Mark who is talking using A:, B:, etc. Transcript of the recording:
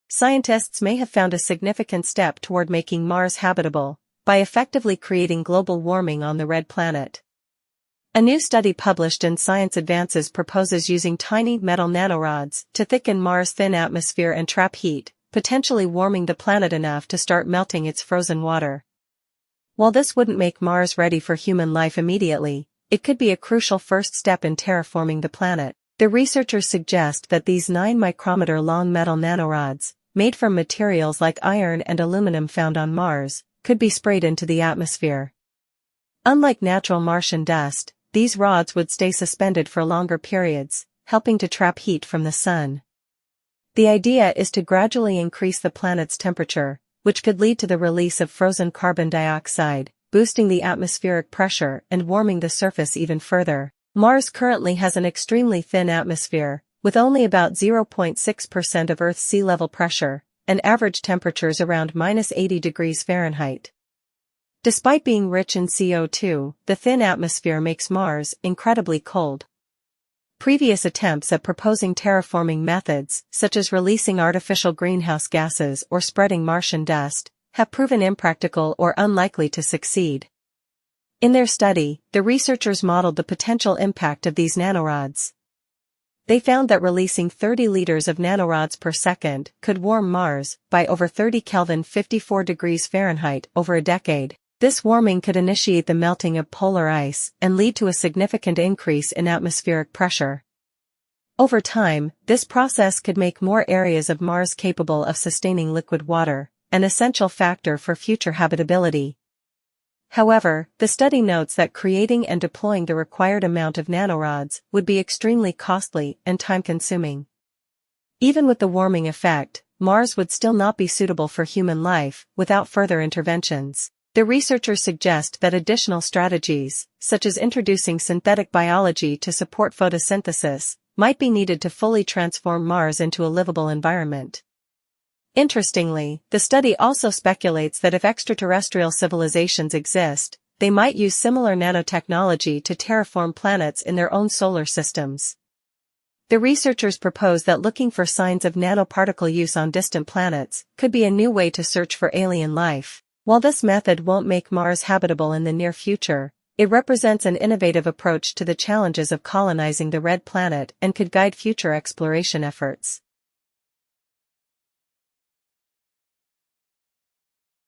A: scientists may have found a significant step toward making Mars habitable by effectively creating global warming on the red planet. A new study published in Science Advances proposes using tiny metal nanorods to thicken Mars' thin atmosphere and trap heat, potentially warming the planet enough to start melting its frozen water. While this wouldn't make Mars ready for human life immediately, it could be a crucial first step in terraforming the planet. The researchers suggest that these 9-micrometer-long metal nanorods, made from materials like iron and aluminum found on Mars, could be sprayed into the atmosphere. Unlike natural Martian dust, these rods would stay suspended for longer periods, helping to trap heat from the sun. The idea is to gradually increase the planet's temperature, which could lead to the release of frozen carbon dioxide, boosting the atmospheric pressure and warming the surface even further. Mars currently has an extremely thin atmosphere, with only about 0.6% of Earth's sea level pressure, and average temperatures around -80 degrees Fahrenheit. Despite being rich in CO2, the thin atmosphere makes Mars incredibly cold. Previous attempts at proposing terraforming methods, such as releasing artificial greenhouse gases or spreading Martian dust, have proven impractical or unlikely to succeed. In their study, the researchers modeled the potential impact of these nanorods. They found that releasing 30 liters of nanorods per second could warm Mars by over 30 Kelvin 54 degrees Fahrenheit over a decade. This warming could initiate the melting of polar ice and lead to a significant increase in atmospheric pressure. Over time, this process could make more areas of Mars capable of sustaining liquid water, an essential factor for future habitability. However, the study notes that creating and deploying the required amount of nanorods would be extremely costly and time-consuming. Even with the warming effect, Mars would still not be suitable for human life without further interventions. The researchers suggest that additional strategies, such as introducing synthetic biology to support photosynthesis, might be needed to fully transform Mars into a livable environment. Interestingly, the study also speculates that if extraterrestrial civilizations exist, they might use similar nanotechnology to terraform planets in their own solar systems. The researchers propose that looking for signs of nanoparticle use on distant planets could be a new way to search for alien life. While this method won't make Mars habitable in the near future, it represents an innovative approach to the challenges of colonizing the red planet and could guide future exploration efforts.